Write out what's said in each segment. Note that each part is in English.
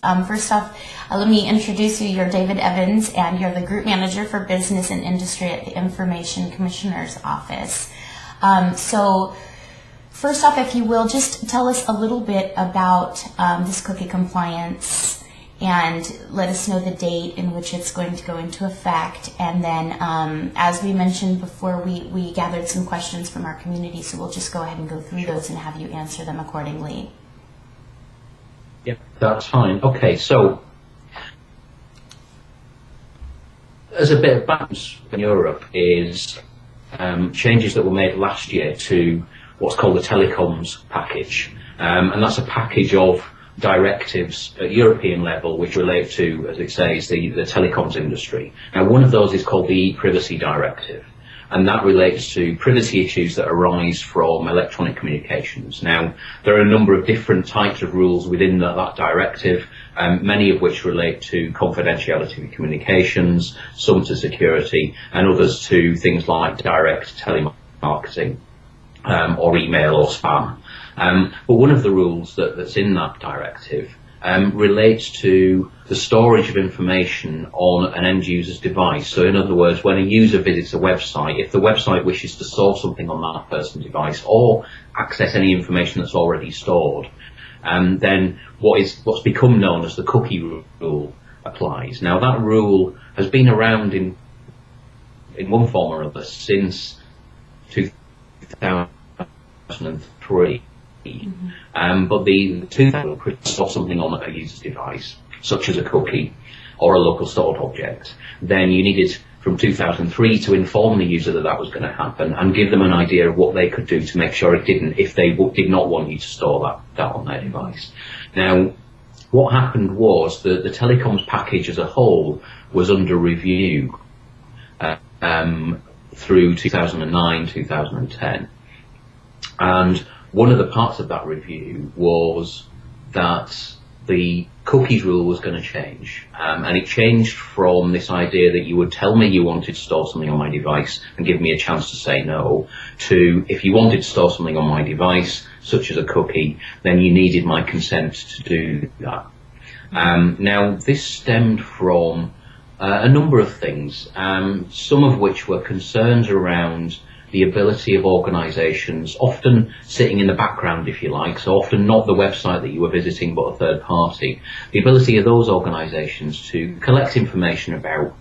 First off, let me introduce you. You're David Evans, and you're the Group Manager for Business and Industry at the Information Commissioner's Office. So first off, if you will, just tell us a little bit about this cookie compliance and let us know the date in which it's going to go into effect. And then, as we mentioned before, we gathered some questions from our community, so we'll just go ahead and go through those and have you answer them accordingly. Yeah, that's fine. Okay, so as a bit of balance in Europe is changes that were made last year to what's called the telecoms package, and that's a package of directives at European level which relate to, as it says, the telecoms industry. Now, one of those is called the e-privacy directive, and that relates to privacy issues that arise from electronic communications. Now, there are a number of different types of rules within that directive, many of which relate to confidentiality of communications, some to security, and others to things like direct telemarketing or email or spam. But one of the rules that's in that directive relates to the storage of information on an end user's device. So in other words, when a user visits a website, if the website wishes to store something on that person's device or access any information that's already stored, then what's become known as the cookie rule applies. Now, that rule has been around in one form or other since 2003. But the 2000 store something on a user's device, such as a cookie or a local stored object, then you needed from 2003 to inform the user that was going to happen and give them an idea of what they could do to make sure it didn't, if they did not want you to store that on their device. Now, what happened was that the telecoms package as a whole was under review through 2009, 2010, and one of the parts of that review was that the cookies rule was going to change, and it changed from this idea that you would tell me you wanted to store something on my device and give me a chance to say no, to if you wanted to store something on my device, such as a cookie, then you needed my consent to do that. Now, this stemmed from a number of things, some of which were concerns around the ability of organisations, often sitting in the background, if you like, so often not the website that you were visiting but a third party, the ability of those organisations to collect information about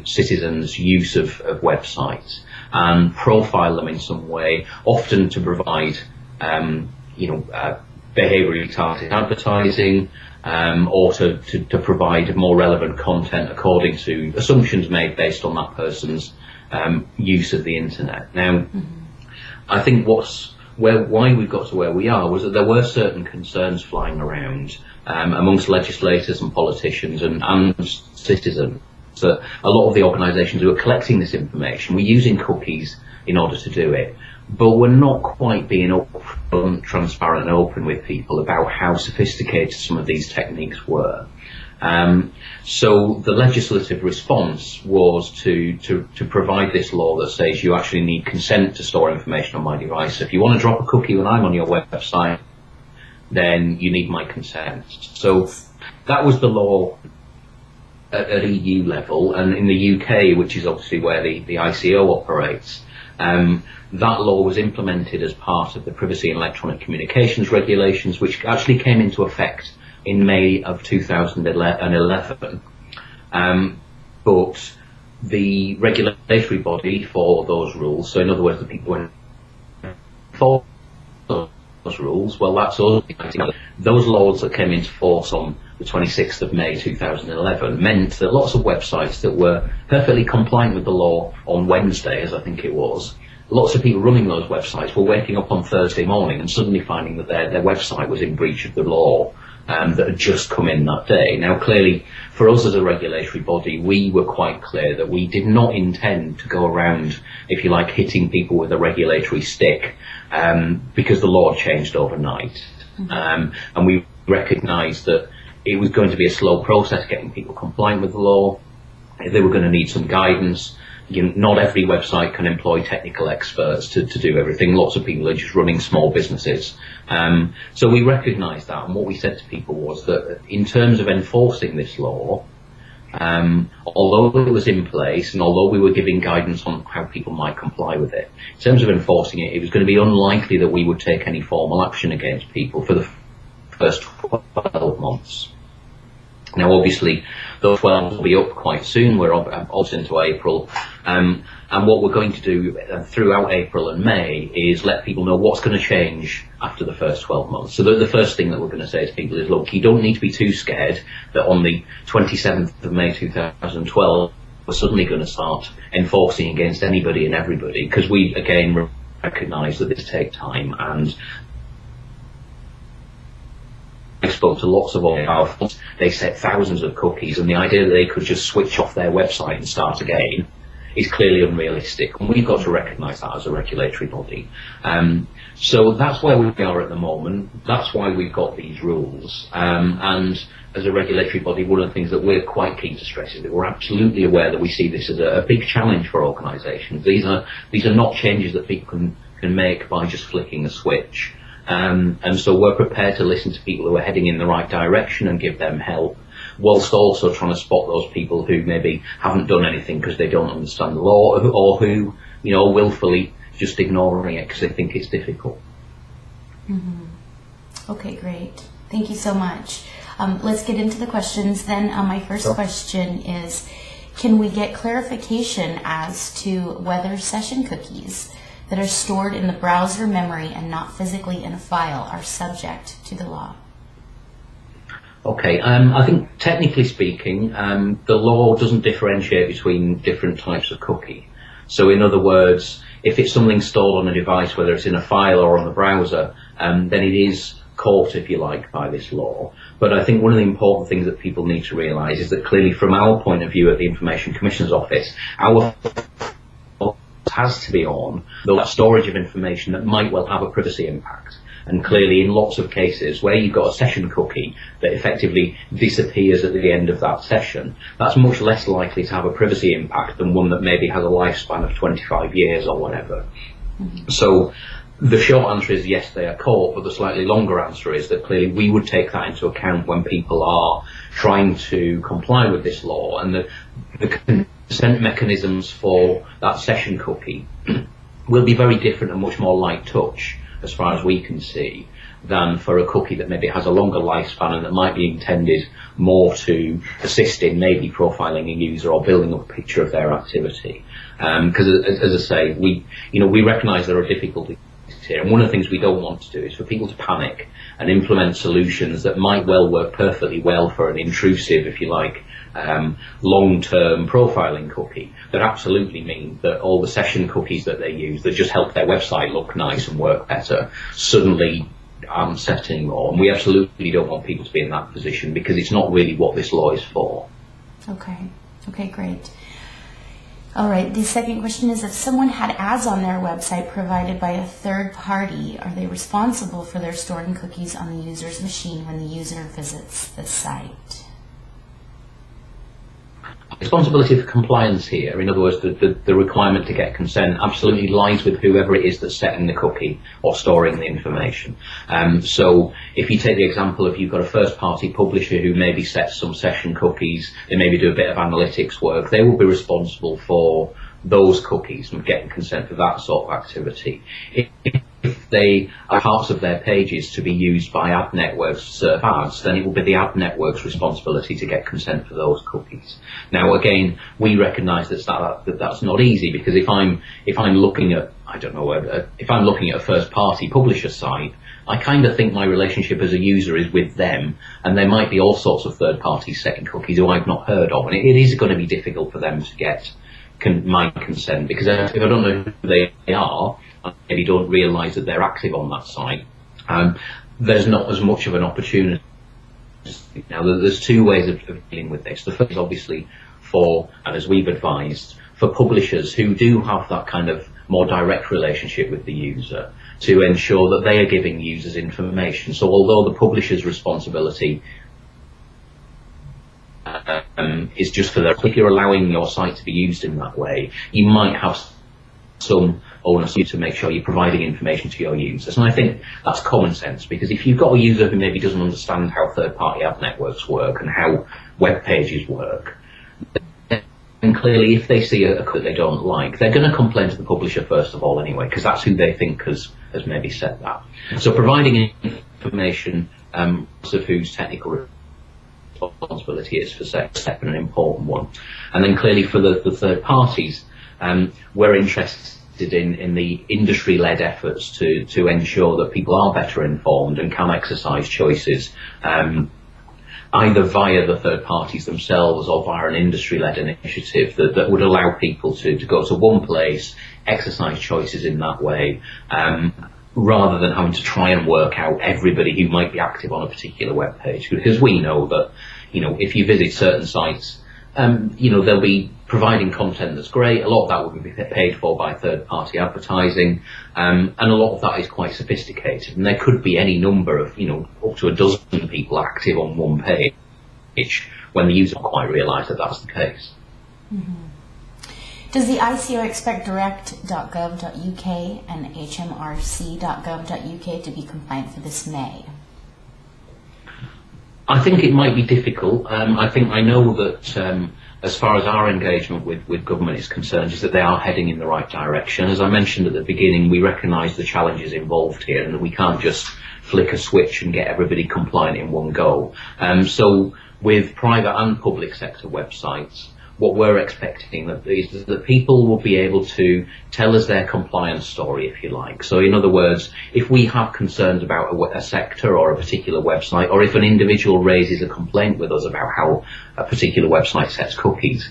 citizens' use of websites and profile them in some way, often to provide behaviourally targeted advertising, or to provide more relevant content according to assumptions made based on that person's use of the internet. Now, I think why we got to where we are was that there were certain concerns flying around amongst legislators and politicians and citizens that a lot of the organisations who were collecting this information were using cookies in order to do it, but we're not quite being upfront, transparent and open with people about how sophisticated some of these techniques were. So the legislative response was to provide this law that says you actually need consent to store information on my device. If you want to drop a cookie when I'm on your website, then you need my consent. So that was the law at EU level, and in the UK, which is obviously where the ICO operates, that law was implemented as part of the Privacy and Electronic Communications regulations, which actually came into effect in May of 2011. But the regulatory body for those rules, so in other words, the people who enforce those rules, well, that's us. Those laws that came into force on the 26th of May 2011 meant that lots of websites that were perfectly compliant with the law on Wednesday, as I think it was, lots of people running those websites were waking up on Thursday morning and suddenly finding that their website was in breach of the law that had just come in that day. Now, clearly, for us as a regulatory body, we were quite clear that we did not intend to go around, if you like, hitting people with a regulatory stick because the law changed overnight. And we recognised that it was going to be a slow process getting people compliant with the law. They were going to need some guidance. not every website can employ technical experts to do everything. Lots of people are just running small businesses. So we recognised that, and what we said to people was that in terms of enforcing this law, although it was in place and although we were giving guidance on how people might comply with it, in terms of enforcing it, it was going to be unlikely that we would take any formal action against people for the first 12 months. Now, obviously, those 12 will be up quite soon. We're also into April. And what we're going to do throughout April and May is let people know what's going to change after the first 12 months. So the first thing that we're going to say to people is, look, you don't need to be too scared that on the 27th of May 2012, we're suddenly going to start enforcing against anybody and everybody, because we, again, recognise that this takes time. And I spoke to lots of our friends. They set thousands of cookies, and the idea that they could just switch off their website and start again is clearly unrealistic, and we've got to recognise that as a regulatory body. So that's where we are at the moment. That's why we've got these rules. And as a regulatory body, one of the things that we're quite keen to stress is that we're absolutely aware that we see this as a big challenge for organisations. These are not changes that people can make by just flicking a switch. And so we're prepared to listen to people who are heading in the right direction and give them help, whilst also trying to spot those people who maybe haven't done anything because they don't understand the law, or who, willfully just ignoring it because they think it's difficult. Mm-hmm. Okay, great. Thank you so much. Let's get into the questions then. My first question is, can we get clarification as to whether session cookies that are stored in the browser memory and not physically in a file are subject to the law? Okay, I think technically speaking, the law doesn't differentiate between different types of cookie. So in other words, if it's something stored on a device, whether it's in a file or on the browser, then it is caught, if you like, by this law. But I think one of the important things that people need to realise is that clearly from our point of view at the Information Commissioner's Office, our has to be on the storage of information that might well have a privacy impact. And clearly in lots of cases where you've got a session cookie that effectively disappears at the end of that session, that's much less likely to have a privacy impact than one that maybe has a lifespan of 25 years or whatever. Mm-hmm. So the short answer is yes, they are caught, but the slightly longer answer is that clearly we would take that into account when people are trying to comply with this law, and the consent mechanisms for that session cookie will be very different and much more light touch, as far as we can see, than for a cookie that maybe has a longer lifespan and that might be intended more to assist in maybe profiling a user or building up a picture of their activity. Because as I say, we recognise there are difficulties here, and one of the things we don't want to do is for people to panic and implement solutions that might well work perfectly well for an intrusive, if you like, long-term profiling cookie that absolutely mean that all the session cookies that they use that just help their website look nice and work better suddenly aren't set anymore. And we absolutely don't want people to be in that position, because it's not really what this law is for. Okay, great. All right, the second question is, if someone had ads on their website provided by a third party, are they responsible for their storing cookies on the user's machine when the user visits the site? Responsibility for compliance here, in other words, the requirement to get consent, absolutely lies with whoever it is that's setting the cookie or storing the information. So if you take the example of you've got a first-party publisher who maybe sets some session cookies, they maybe do a bit of analytics work, they will be responsible for those cookies and getting consent for that sort of activity. If they are parts of their pages to be used by ad networks to serve ads, then it will be the ad network's responsibility to get consent for those cookies. Now, again, we recognise that that's not easy, because if I'm looking at, if I'm looking at a first-party publisher site, I kind of think my relationship as a user is with them, and there might be all sorts of third parties setting cookies who I've not heard of, and it is going to be difficult for them to get my consent, because if I don't know who they are, I maybe don't realise that they're active on that site, there's not as much of an opportunity. Now, there's two ways of dealing with this. The first is obviously for, and as we've advised, for publishers who do have that kind of more direct relationship with the user, to ensure that they are giving users information. So although the publisher's responsibility is just for that. If you're allowing your site to be used in that way, you might have some onus to make sure you're providing information to your users. And I think that's common sense, because if you've got a user who maybe doesn't understand how third-party ad networks work and how web pages work, then clearly if they see a code they don't like, they're going to complain to the publisher first of all anyway, because that's who they think has maybe said that. So providing information of whose technical responsibility is for step and an important one. And then clearly for the third parties, we're interested in the industry-led efforts to ensure that people are better informed and can exercise choices, either via the third parties themselves or via an industry-led initiative that would allow people to go to one place, exercise choices in that way, rather than having to try and work out everybody who might be active on a particular web page. Because we know that, if you visit certain sites, they'll be providing content that's great. A lot of that will be paid for by third-party advertising, and a lot of that is quite sophisticated. And there could be any number of, up to a dozen people active on one page when the user don't quite realise that that's the case. Mm-hmm. Does the ICO expect direct.gov.uk and hmrc.gov.uk to be compliant for this May? I think it might be difficult. I know that as far as our engagement with government is concerned, is that they are heading in the right direction. As I mentioned at the beginning, we recognise the challenges involved here, and that we can't just flick a switch and get everybody compliant in one go. So with private and public sector websites, what we're expecting is that people will be able to tell us their compliance story, if you like. So in other words, if we have concerns about a sector or a particular website, or if an individual raises a complaint with us about how a particular website sets cookies,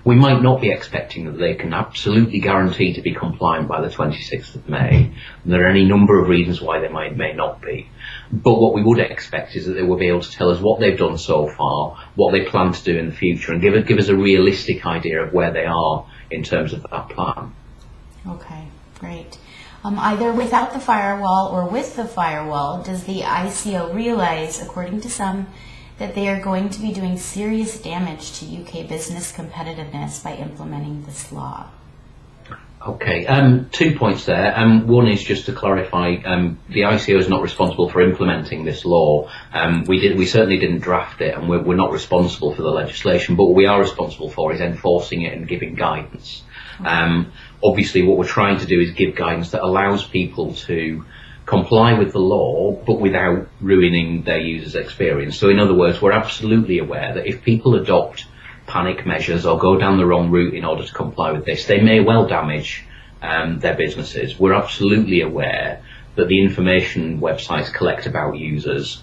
we might not be expecting that they can absolutely guarantee to be compliant by the 26th of May. And there are any number of reasons why they may not be. But what we would expect is that they will be able to tell us what they've done so far, what they plan to do in the future, and give us a realistic idea of where they are in terms of that plan. Okay, great. Either without the firewall or with the firewall, does the ICO realize, according to some, that they are going to be doing serious damage to UK business competitiveness by implementing this law? Okay, 2 points there. One is just to clarify, the ICO is not responsible for implementing this law. We certainly didn't draft it, and we're not responsible for the legislation, but what we are responsible for is enforcing it and giving guidance. Obviously what we're trying to do is give guidance that allows people to comply with the law, but without ruining their users' experience. So in other words, we're absolutely aware that if people adopt panic measures or go down the wrong route in order to comply with this, they may well damage their businesses. We're absolutely aware that the information websites collect about users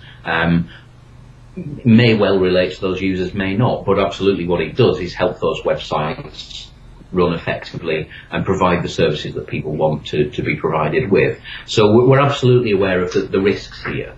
may well relate to those users, may not, but absolutely what it does is help those websites run effectively and provide the services that people want to be provided with. So we're absolutely aware of the risks here,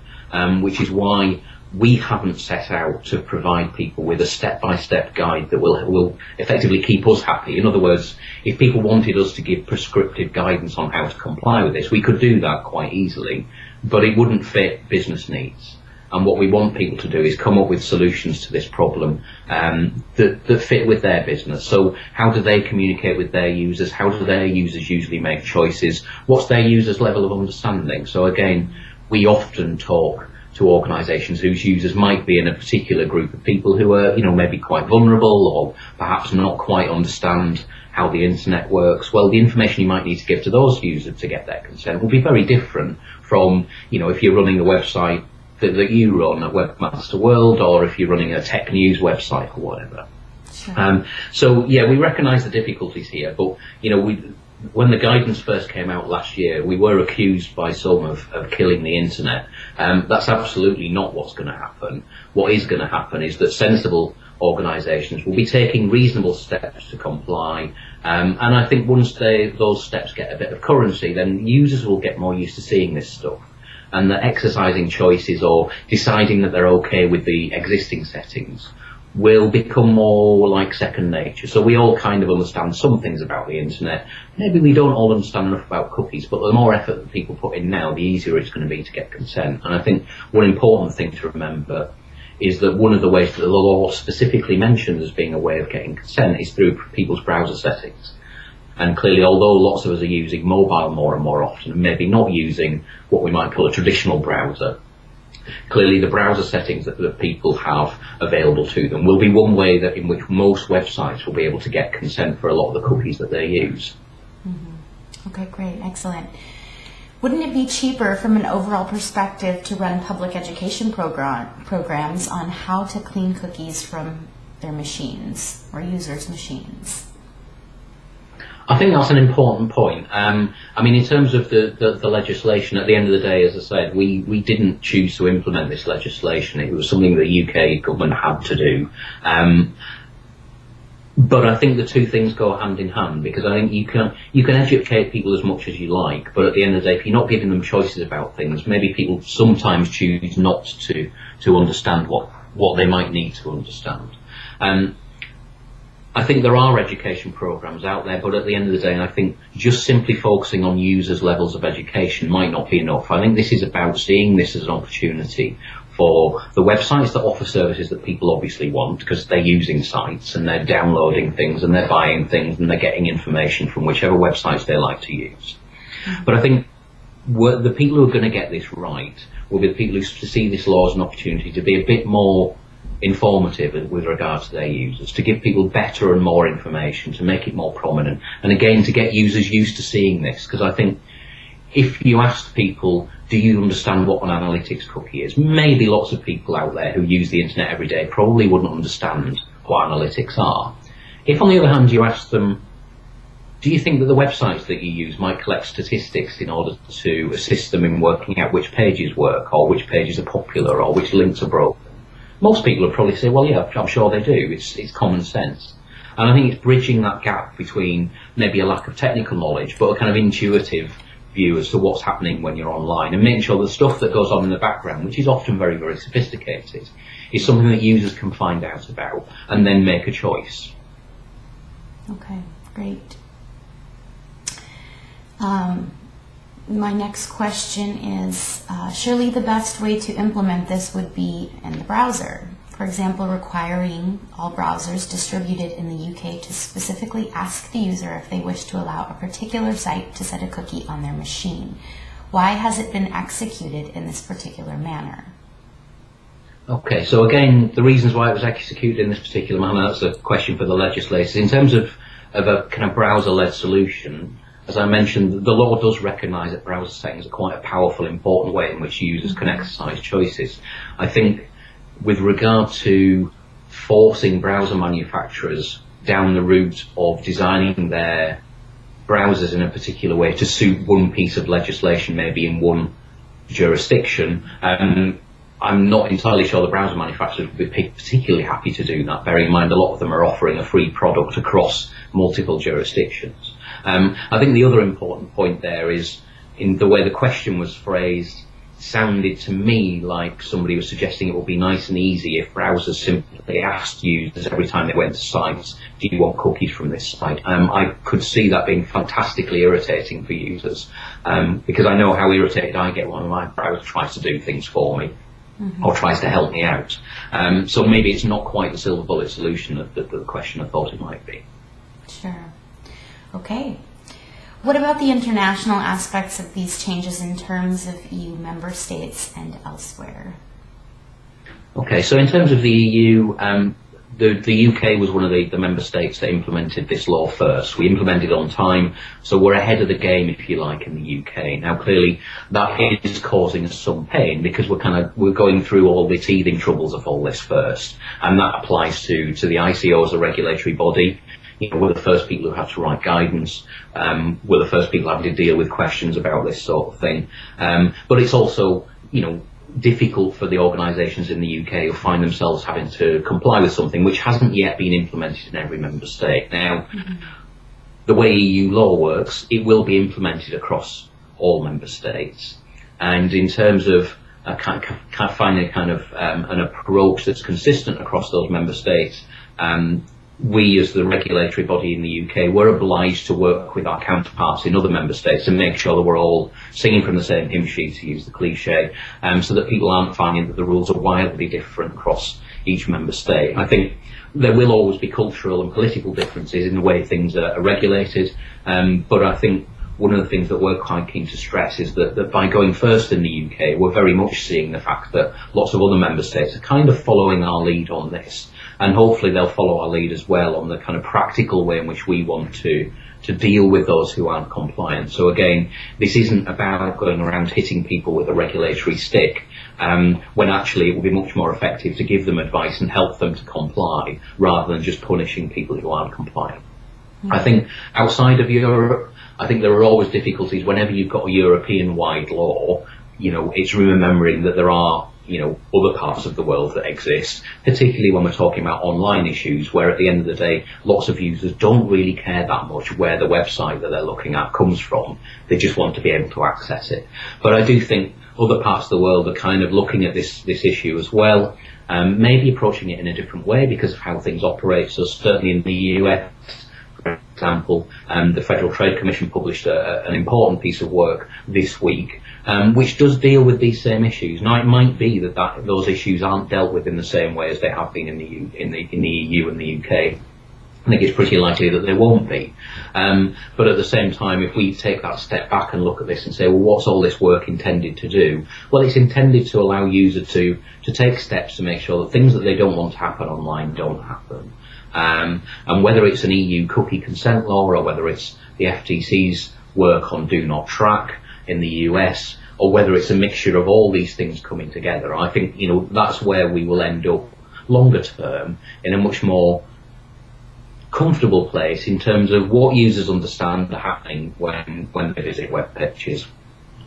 which is why we haven't set out to provide people with a step-by-step guide that will effectively keep us happy. In other words, if people wanted us to give prescriptive guidance on how to comply with this, we could do that quite easily, but it wouldn't fit business needs. And what we want people to do is come up with solutions to this problem that fit with their business. So how do they communicate with their users? How do their users usually make choices? What's their users' level of understanding? So again, we often talk to organisations whose users might be in a particular group of people who are, maybe quite vulnerable or perhaps not quite understand how the internet works. Well, the information you might need to give to those users to get their consent will be very different from, if you're running a website that you run at Webmaster World, or if you're running a tech news website or whatever. Sure. So yeah, we recognise the difficulties here, but when the guidance first came out last year, we were accused by some of killing the internet. That's absolutely not what's going to happen. What is going to happen is that sensible organisations will be taking reasonable steps to comply, and I think once those steps get a bit of currency, then users will get more used to seeing this stuff, and that exercising choices or deciding that they're okay with the existing settings will become more like second nature. So we all kind of understand some things about the internet. Maybe we don't all understand enough about cookies, but the more effort that people put in now, the easier it's going to be to get consent. And I think one important thing to remember is that one of the ways that the law specifically mentions as being a way of getting consent is through people's browser settings. And clearly, although lots of us are using mobile more and more often, and maybe not using what we might call a traditional browser, clearly the browser settings that people have available to them will be one way that in which most websites will be able to get consent for a lot of the cookies that they use. Mm-hmm. Okay, great, excellent. Wouldn't it be cheaper from an overall perspective to run public education programs on how to clean cookies from their machines or users' machines? I think that's an important point. I mean, in terms of the legislation, at the end of the day, as I said, we didn't choose to implement this legislation. It was something the UK government had to do. But I think the two things go hand in hand, because I think you can educate people as much as you like, but at the end of the day, if you're not giving them choices about things, maybe people sometimes choose not to understand what they might need to understand. I think there are education programs out there, but at the end of the day, I think just simply focusing on users' levels of education might not be enough. I think this is about seeing this as an opportunity for the websites that offer services that people obviously want, because they're using sites and they're downloading things and they're buying things and they're getting information from whichever websites they like to use. But I think the people who are going to get this right will be the people who see this law as an opportunity to be a bit more informative with regards to their users, to give people better and more information, to make it more prominent, and again to get users used to seeing this, because I think if you asked people, do you understand what an analytics cookie is, maybe lots of people out there who use the internet every day probably wouldn't understand what analytics are. If on the other hand you ask them, do you think that the websites that you use might collect statistics in order to assist them in working out which pages work, or which pages are popular, or which links are broken? Most people would probably say, well, yeah, I'm sure they do. It's common sense. And I think it's bridging that gap between maybe a lack of technical knowledge, but a kind of intuitive view as to what's happening when you're online, and making sure the stuff that goes on in the background, which is often very, very sophisticated, is something that users can find out about and then make a choice. Okay, great. My next question is, surely the best way to implement this would be in the browser. For example, requiring all browsers distributed in the UK to specifically ask the user if they wish to allow a particular site to set a cookie on their machine. Why has it been executed in this particular manner? Okay, so again, the reasons why it was executed in this particular manner, that's a question for the legislators. In terms of a kind of browser-led solution, as I mentioned, the law does recognise that browser settings are quite a powerful, important way in which users can exercise choices. I think with regard to forcing browser manufacturers down the route of designing their browsers in a particular way to suit one piece of legislation, maybe in one jurisdiction, I'm not entirely sure the browser manufacturers would be particularly happy to do that. Bearing in mind a lot of them are offering a free product across multiple jurisdictions. I think the other important point there is, in the way the question was phrased, sounded to me like somebody was suggesting it would be nice and easy if browsers simply asked users every time they went to sites, do you want cookies from this site? I could see that being fantastically irritating for users, because I know how irritated I get when my browser tries to do things for me. Or tries to help me out. So maybe it's not quite the silver bullet solution that the questioner thought it might be. Sure. Okay. What about the international aspects of these changes in terms of EU member states and elsewhere? Okay, so in terms of the EU, the UK was one of the member states that implemented this law first. We implemented on time, so we're ahead of the game, if you like, in the UK. Now, clearly, that is causing us some pain because we're going through all the teething troubles of all this first, and that applies to the ICO as a regulatory body. You know, we're the first people who have to write guidance. We're the first people having to deal with questions about this sort of thing. But it's also, difficult for the organisations in the UK who find themselves having to comply with something which hasn't yet been implemented in every member state. Now, the way EU law works, it will be implemented across all member states. And in terms of finding an approach that's consistent across those member states, we as the regulatory body in the UK, we're obliged to work with our counterparts in other member states and make sure that we're all singing from the same hymn sheet, to use the cliche, so that people aren't finding that the rules are wildly different across each member state. I think there will always be cultural and political differences in the way things are regulated, but I think one of the things that we're quite keen to stress is that by going first in the UK, we're very much seeing the fact that lots of other member states are kind of following our lead on this. And hopefully they'll follow our lead as well on the kind of practical way in which we want to deal with those who aren't compliant. So again, this isn't about going around hitting people with a regulatory stick, when actually it will be much more effective to give them advice and help them to comply rather than just punishing people who aren't compliant. I think outside of Europe, I think there are always difficulties whenever you've got a European-wide law. It's remembering that there are other parts of the world that exist, particularly when we're talking about online issues, where at the end of the day, lots of users don't really care that much where the website that they're looking at comes from. They just want to be able to access it. But I do think other parts of the world are kind of looking at this issue as well, maybe approaching it in a different way because of how things operate. So certainly in the US, for example, the Federal Trade Commission published an important piece of work this week, which does deal with these same issues. Now, it might be that those issues aren't dealt with in the same way as they have been in the EU and the UK. I think it's pretty likely that they won't be. But at the same time, if we take that step back and look at this and say, well, what's all this work intended to do? Well, it's intended to allow users to take steps to make sure that things that they don't want to happen online don't happen. And whether it's an EU cookie consent law or whether it's the FTC's work on do not track in the US, or whether it's a mixture of all these things coming together, I think that's where we will end up longer term in a much more comfortable place in terms of what users understand are happening when they visit web pages,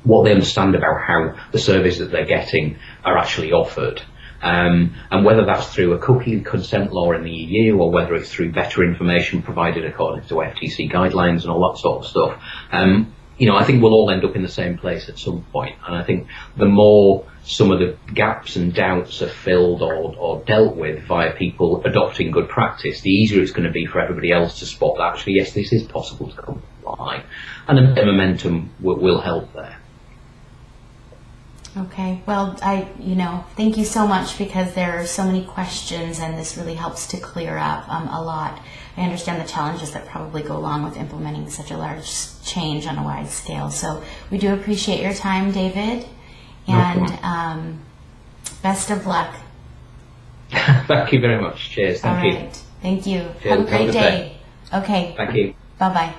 what they understand about how the services that they're getting are actually offered. And whether that's through a cookie consent law in the EU or whether it's through better information provided according to FTC guidelines and all that sort of stuff, I think we'll all end up in the same place at some point. And I think the more some of the gaps and doubts are filled or dealt with via people adopting good practice, the easier it's going to be for everybody else to spot that actually, yes, this is possible to comply. And a bit of momentum will help there. Okay, well, thank you so much, because there are so many questions and this really helps to clear up a lot. I understand the challenges that probably go along with implementing such a large change on a wide scale. So we do appreciate your time, David, and best of luck. Thank you very much. Cheers. Thank you. All right. Thank you. Cheers. Have a great day. Okay. Thank you. Bye-bye.